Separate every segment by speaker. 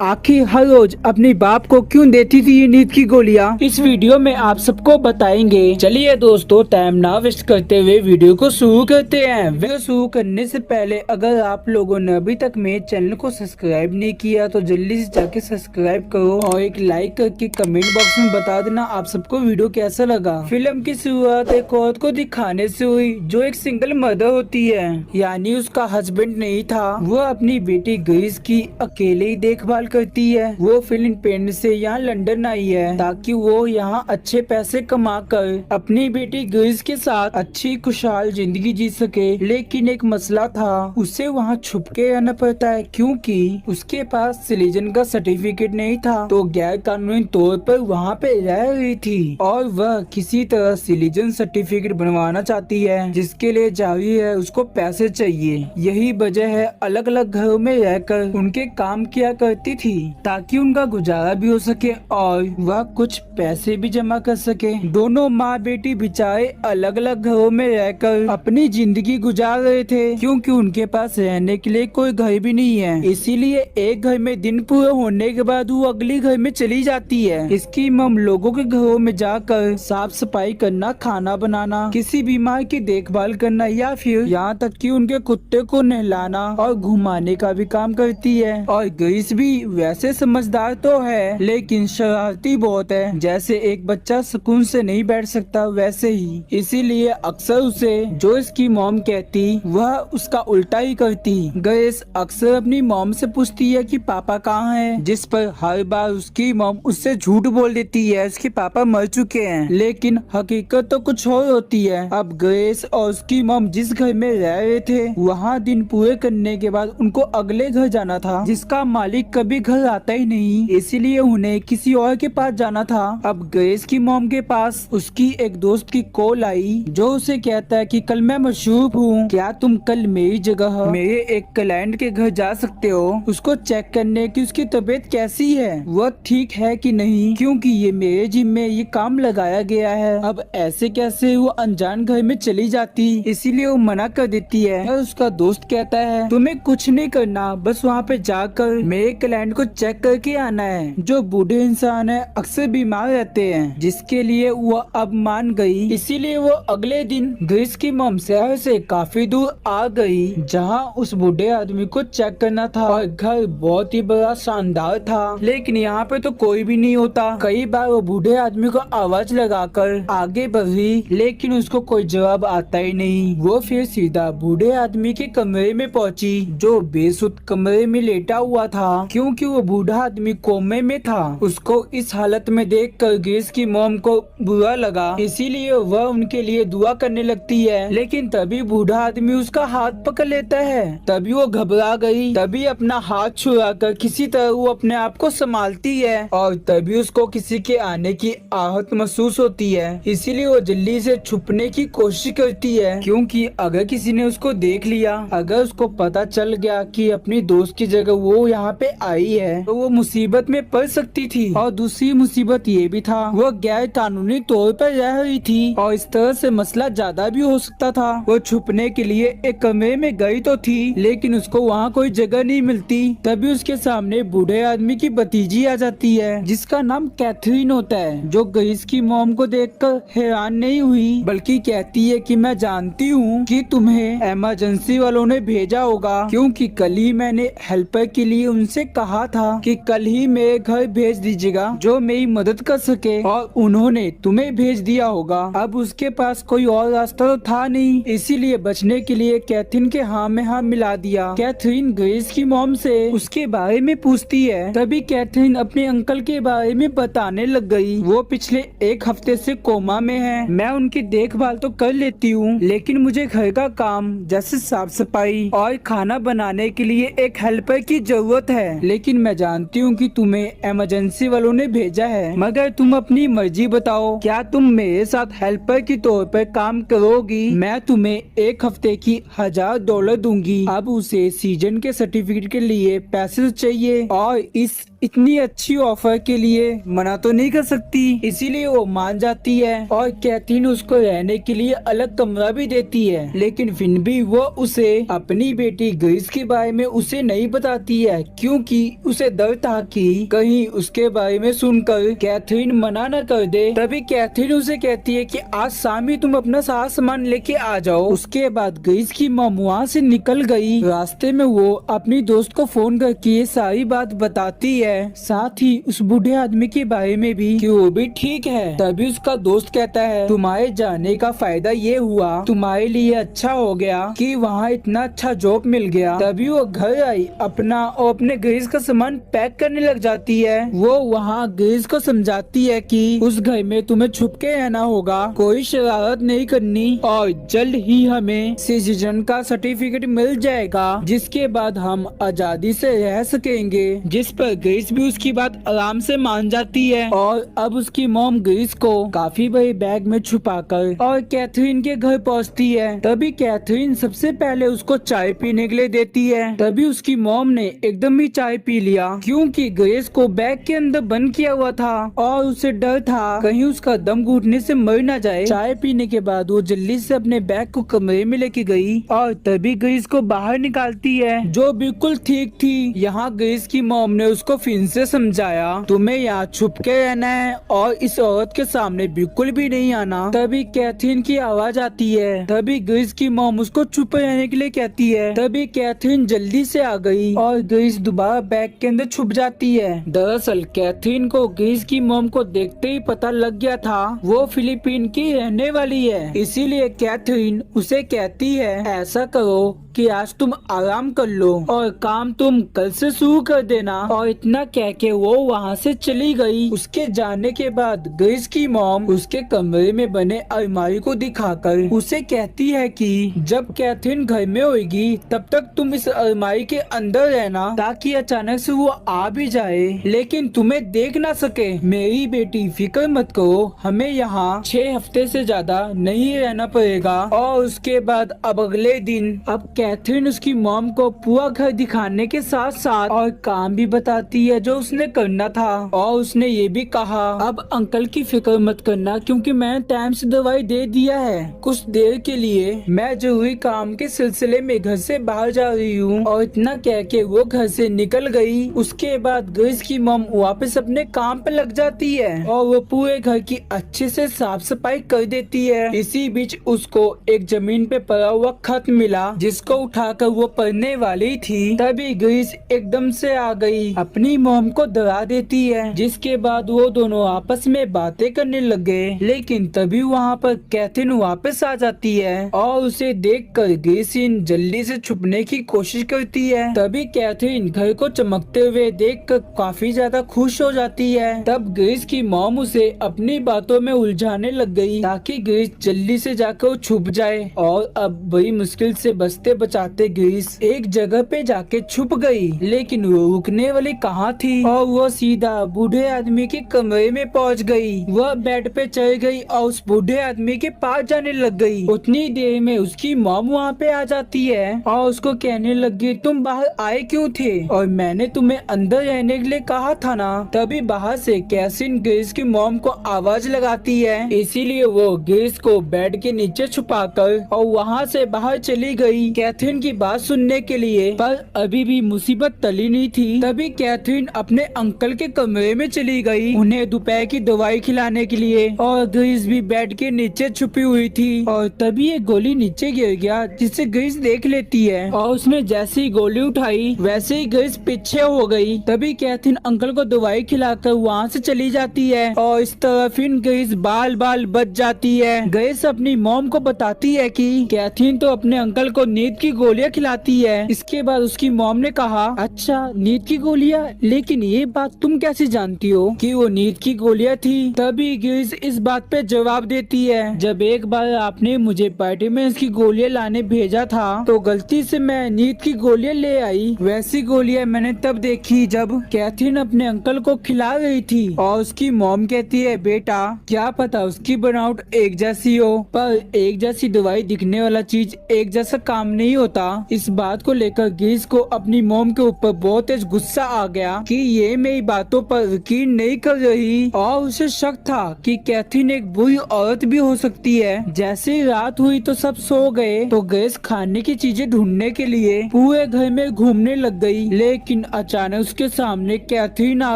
Speaker 1: आखिर हर रोज अपने बाप को क्यों देती थी ये नींद की गोलियां। इस वीडियो में आप सबको बताएंगे। चलिए दोस्तों, टाइम ना वेस्ट करते हुए वीडियो को शुरू करते हैं। वीडियो शुरू करने से पहले अगर आप लोगों ने अभी तक मेरे चैनल को सब्सक्राइब नहीं किया तो जल्दी से जाके सब्सक्राइब करो और एक लाइक करके कमेंट बॉक्स में बता देना आप सबको वीडियो कैसा लगा। फिल्म की शुरुआत एक औरत को दिखाने से हुई जो एक सिंगल मदर होती है, यानी उसका हस्बैंड नहीं था। वो अपनी बेटी ग्रेस की अकेले ही देखभाल करती है। वो फिलीपींस से यहाँ लंदन आई है ताकि वो यहाँ अच्छे पैसे कमा कर अपनी बेटी ग्रेस के साथ अच्छी खुशहाल जिंदगी जी सके। लेकिन एक मसला था, उसे वहाँ छुप के रहना पड़ता है क्योंकि उसके पास सिटीजन का सर्टिफिकेट नहीं था। तो गैर कानूनी तौर पर वहाँ पे रह रही थी और वह किसी तरह सिटीजन सर्टिफिकेट बनवाना चाहती है, जिसके लिए जारी है उसको पैसे चाहिए। यही वजह है अलग अलग घरों में रहकर उनके काम किया करती थी ताकि उनका गुजारा भी हो सके और वह कुछ पैसे भी जमा कर सके। दोनों माँ बेटी बेचारे अलग अलग घरों में रहकर अपनी जिंदगी गुजार रहे थे क्योंकि उनके पास रहने के लिए कोई घर भी नहीं है। इसीलिए एक घर में दिन पूरा होने के बाद वो अगली घर में चली जाती है। इसकी मम लोगों के घरों में जाकर साफ सफाई करना, खाना बनाना, किसी बीमार की देखभाल करना या फिर यहाँ तक कि उनके कुत्ते को नहलाना और घुमाने का भी काम करती है। और ग्रेस भी वैसे समझदार तो है लेकिन शरारती बहुत है। जैसे एक बच्चा सुकून से नहीं बैठ सकता वैसे ही, इसीलिए अक्सर उसे जो इसकी मॉम कहती वह उसका उल्टा ही करती। ग्रेस अक्सर अपनी मॉम से पूछती है कि पापा कहाँ हैं, जिस पर हर बार उसकी मॉम उससे झूठ बोल देती है उसके पापा मर चुके हैं। लेकिन हकीकत तो कुछ और होती है। अब ग्रेस और उसकी मॉम जिस घर में रह रहे थे वहाँ दिन पूरे करने के बाद उनको अगले घर जाना था, जिसका मालिक कभी घर आता ही नहीं, इसीलिए उन्हें किसी और के पास जाना था। अब ग्रेस की मॉम के पास उसकी एक दोस्त की कॉल आई जो उसे कहता है कि कल मैं मशरूफ हूँ, क्या तुम कल मेरी जगह मेरे एक क्लाइंट के घर जा सकते हो उसको चेक करने की उसकी तबीयत कैसी है, वह ठीक है कि नहीं, क्योंकि ये मेरे जिम में ये काम लगाया गया है। अब ऐसे कैसे वो अनजान घर में चली जाती, इसीलिए वो मना कर देती है। और उसका दोस्त कहता है तुम्हें कुछ नहीं करना, बस वहाँ पे जाकर मेरे क्लाइंट को चेक करके आना है। जो बूढ़े इंसान है अक्सर बीमार रहते हैं, जिसके लिए वो अब मान गई। इसीलिए वो अगले दिन ग्रेस की मॉम शहर से काफी दूर आ गई जहाँ उस बूढ़े आदमी को चेक करना था। और घर बहुत ही बड़ा शानदार था लेकिन यहाँ पे तो कोई भी नहीं होता। कई बार वो बूढ़े आदमी को आवाज लगाकर आगे बढ़ी लेकिन उसको कोई जवाब आता ही नहीं। वो फिर सीधा बूढ़े आदमी के कमरे में पहुंची जो बेसुध कमरे में लेटा हुआ था क्योंकि वो बूढ़ा आदमी कोमे में था। उसको इस हालत में देखकर ग्रेस की मॉम को बुरा लगा, इसीलिए वह उनके लिए दुआ करने लगती है। लेकिन तभी बूढ़ा आदमी उसका हाथ पकड़ लेता है। तभी वो घबरा गई, तभी अपना हाथ छुड़ाकर किसी तरह वो अपने आप को संभालती है और तभी उसको किसी के आने की आहट महसूस होती है। इसीलिए वो जल्दी से छुपने की कोशिश करती है क्योंकि अगर किसी ने उसको देख लिया, अगर उसको पता चल गया कि अपनी दोस्त की जगह वो यहाँ पे आई है तो वो मुसीबत में पड़ सकती थी। और दूसरी मुसीबत ये भी था, वो गैर कानूनी तौर पर रह रही थी और इस तरह से मसला ज्यादा भी हो सकता था। वो छुपने के लिए एक कमरे में गई तो थी लेकिन उसको वहाँ कोई जगह नहीं मिलती। तभी उसके सामने बूढ़े आदमी की भतीजी आ जाती है जिसका नाम कैथरीन होता है, जो ग्रेस की मॉम को देखकर हैरान नहीं हुई बल्कि कहती है कि मैं जानती हूँ कि तुम्हें इमरजेंसी वालों ने भेजा होगा क्योंकि कल ही मैंने हेल्पर के लिए उनसे कहा था कि कल ही मेरे घर भेज दीजिएगा जो मेरी मदद कर सके और उन्होंने तुम्हें भेज दिया होगा। अब उसके पास कोई और रास्ता तो था नहीं, इसीलिए बचने के लिए कैथरीन के हाँ में हाँ मिला दिया। कैथरीन ग्रेस की मॉम से उसके बारे में पूछती है। तभी कैथरीन अपने अंकल के बारे में बताने लग गई। वो पिछले एक हफ्ते से कोमा में है, मैं उनकी देखभाल तो कर लेती हूँ लेकिन मुझे घर का काम जैसे साफ सफाई और खाना बनाने के लिए एक हेल्पर की जरूरत है। लेकिन मैं जानती हूँ कि तुम्हें इमरजेंसी वालों ने भेजा है, मगर तुम अपनी मर्जी बताओ, क्या तुम मेरे साथ हेल्पर की तौर पर काम करोगी? मैं तुम्हें एक हफ्ते की $1000 दूंगी। अब उसे सीजन के सर्टिफिकेट के लिए पैसे तो चाहिए और इस इतनी अच्छी ऑफर के लिए मना तो नहीं कर सकती, इसीलिए वो मान जाती है और कैथरीन उसको रहने के लिए अलग कमरा भी देती है। लेकिन फिर भी वो उसे अपनी बेटी ग्रेस के बारे में उसे नहीं बताती है क्योंकि उसे डर था कि कहीं उसके बारे में सुनकर कैथरीन मना न कर दे। तभी कैथरीन उसे कहती है कि आज शाम ही तुम अपना सारा सामान लेके आ जाओ। उसके बाद ग्रेस की मॉम वहाँ से निकल गई। रास्ते में वो अपनी दोस्त को फोन करके ये सारी बात बताती है, साथ ही उस बूढ़े आदमी के बारे में भी कि वो भी ठीक है। तभी उसका दोस्त कहता है तुम्हारे जाने का फायदा ये हुआ, तुम्हारे लिए अच्छा हो गया कि वहाँ इतना अच्छा जॉब मिल गया। तभी वो घर आई अपना और अपने ग्रेस का सामान पैक करने लग जाती है। वो वहाँ ग्रेस को समझाती है कि उस घर में तुम्हें छुप के रहना होगा, कोई शरारत नहीं करनी और जल्द ही हमें सिटीजन का सर्टिफिकेट मिल जाएगा, जिसके बाद हम आजादी से रह सकेंगे। जिस पर ग्रेस भी उसकी बात आराम से मान जाती है और अब उसकी मॉम ग्रेस को काफी बड़े बैग में छुपाकर और कैथरीन के घर पहुंचती है। तभी कैथरीन सबसे पहले उसको चाय पीने के लिए देती है। तभी उसकी मॉम ने एकदम ही चाय पी लिया क्योंकि ग्रेस को बैग के अंदर बंद किया हुआ था और उसे डर था कहीं उसका दम घुटने से मर न जाए। चाय पीने के बाद वो जल्दी से अपने बैग को कमरे में लेके गई और तभी ग्रेस को बाहर निकालती है जो बिल्कुल ठीक थी। यहाँ ग्रेस की मॉम ने उसको फिर से समझाया तुम्हें यहाँ छुप के रहना है और इस औरत के सामने बिल्कुल भी नहीं आना। तभी कैथरीन की आवाज आती है। तभी ग्रेस की मॉम उसको चुप रहने के लिए कहती है। तभी कैथरीन जल्दी से आ गई और ग्रेस दोबारा बैग के अंदर छुप जाती है। दरअसल कैथरीन को ग्रेस की मॉम को देखते ही पता लग गया था वो फिलीपीन की रहने वाली है, इसीलिए कैथरीन उसे कहती है ऐसा करो कि आज तुम आराम कर लो और काम तुम कल से शुरू कर देना। और इतना कह के वो वहाँ से चली गई। उसके जाने के बाद ग्रेस की मॉम उसके कमरे में बने अलमारी को दिखाकर उसे कहती है कि जब कैथरीन घर में होगी तब तक तुम इस अलमारी के अंदर रहना ताकि अचानक से वो आ भी जाए लेकिन तुम्हें देख ना सके। मेरी बेटी फिक्र मत करो, हमें यहाँ 6 हफ्ते से ज्यादा नहीं रहना पड़ेगा। और उसके बाद अब अगले दिन अब कैथरीन उसकी मॉम को पूरा घर दिखाने के साथ साथ और काम भी बताती है जो उसने करना था। और उसने ये भी कहा अब अंकल की फिक्र मत करना क्योंकि मैंने टाइम से दवाई दे दिया है। कुछ देर के लिए मैं जरूरी काम के सिलसिले में घर से बाहर जा रही हूँ। और इतना कह के वो घर से निकल गई। उसके बाद ग्रेस की मॉम वापस अपने काम पे लग जाती है और वो पूरे घर की अच्छे से साफ सफाई कर देती है। इसी बीच उसको एक जमीन पे पड़ा हुआ खत मिला जिसको उठाकर वो पढ़ने वाली थी। तभी ग्रेस एकदम से आ गई, अपनी मॉम को डरा देती है, जिसके बाद वो दोनों आपस में बातें करने लग गए। लेकिन तभी वहाँ पर कैथरीन वापस आ जाती है और उसे देखकर ग्रेस जल्दी से छुपने की कोशिश करती है। तभी कैथरीन घर को चमकते हुए देखकर काफी ज्यादा खुश हो जाती है। तब ग्रेस की मॉम उसे अपनी बातों में उलझाने लग गई ताकि ग्रेस जल्दी से जाकर छुप जाए। और अब बड़ी मुश्किल से बचते बचाते ग्रेस एक जगह पे जाके छुप गई। लेकिन वो रुकने वाली कहाँ थी और वो सीधा बूढ़े आदमी के कमरे में पहुँच गई। वह बेड पे चढ़ गई और उस बूढ़े आदमी के पास जाने लग गई। उतनी देर में उसकी मॉम वहाँ पे आ जाती है और उसको कहने लगी तुम बाहर आए क्यों थे और मैंने तुम्हें अंदर रहने के लिए कहा था ना। तभी बाहर से कैथरीन ग्रेस की मॉम को आवाज लगाती है, इसीलिए वो ग्रेस को बेड के नीचे छुपाकर और वहाँ से बाहर चली गई कैथरीन की बात सुनने के लिए। पर अभी भी मुसीबत टली नहीं थी। तभी कैथरीन अपने अंकल के कमरे में चली गई उन्हें दोपहर की दवाई खिलाने के लिए और ग्रेस भी बेड के नीचे छुपी हुई थी। और तभी एक गोली नीचे गिर गया जिसे ग्रेस देख लेती है और उसने जैसे ही गोली उठाई वैसे ही ग्रेस पीछे हो गई। तभी कैथरीन अंकल को दवाई खिलाकर वहाँ से चली जाती है और इस तरफ ग्रेस बाल बाल बच जाती है। ग्रेस अपनी मॉम को बताती है कि कैथरीन तो अपने अंकल को नींद की गोलियां खिलाती है। इसके बाद उसकी मॉम ने कहा अच्छा नींद की गोलियां, लेकिन ये बात तुम कैसे जानती हो कि वो नींद की गोलियां थी। तभी ग्रेस इस बात पे जवाब देती है जब एक बार आपने मुझे पार्टी में इसकी गोलियां लाने भेजा था तो गलती से मैं नींद की गोलियां ले आई। वैसी गोलियां मैंने तब देखी जब कैथरीन अपने अंकल को खिला रही थी। और उसकी मॉम कहती है बेटा क्या पता उसकी बनावट एक जैसी हो, पर एक जैसी दवाई दिखने वाला चीज एक जैसा काम नहीं नहीं होता। इस बात को लेकर ग्रिस को अपनी मॉम के ऊपर बहुत तेज गुस्सा आ गया कि ये मेरी बातों पर यकीन नहीं कर रही और उसे शक था कि कैथरीन एक बुरी औरत भी हो सकती है। जैसे ही रात हुई तो सब सो गए तो ग्रेस खाने की चीजें ढूंढने के लिए पूरे घर में घूमने लग गई, लेकिन अचानक उसके सामने कैथरीन आ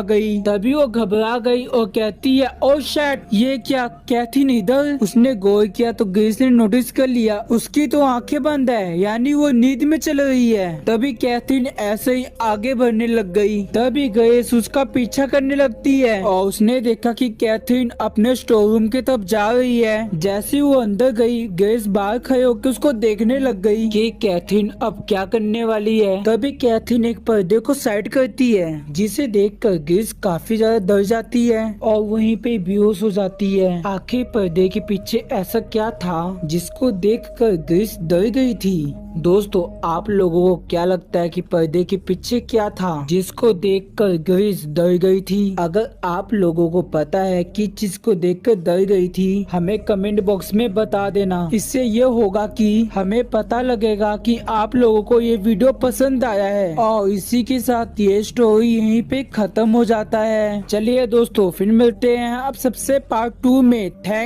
Speaker 1: गई। तभी वो घबरा गई और कहती है, ओ शैट, ये क्या कैथरीन इधर? उसने गौर किया तो ग्रेस ने नोटिस कर लिया उसकी तो आंखें बंद है, यानी वो नींद में चल रही है। तभी कैथरीन ऐसे ही आगे बढ़ने लग गई। तभी ग्रेस उसका पीछा करने लगती है और उसने देखा कि कैथरीन अपने स्टोर रूम की तरफ जा रही है। जैसे वो अंदर गई, ग्रेस बाहर खड़े होकर उसको देखने लग गई कि कैथरीन अब क्या करने वाली है। तभी कैथरीन एक पर्दे को साइड करती है, जिसे देखकर ग्रेस काफी ज्यादा डर जाती है और वहीं पे बेहोश हो जाती है। आखिर पर्दे के पीछे ऐसा क्या था जिसको देखकर ग्रेस डर गई थी? दोस्तों, आप लोगों को क्या लगता है कि पर्दे के पीछे क्या था जिसको देखकर ग्रेस डर गई थी? अगर आप लोगों को पता है कि जिसको देखकर डर गई थी, हमें कमेंट बॉक्स में बता देना। इससे ये होगा कि हमें पता लगेगा कि आप लोगों को ये वीडियो पसंद आया है। और इसी के साथ ये स्टोरी यहीं पे खत्म हो जाता है। चलिए दोस्तों, फिर मिलते हैं अब सबसे पार्ट 2 में। थैंक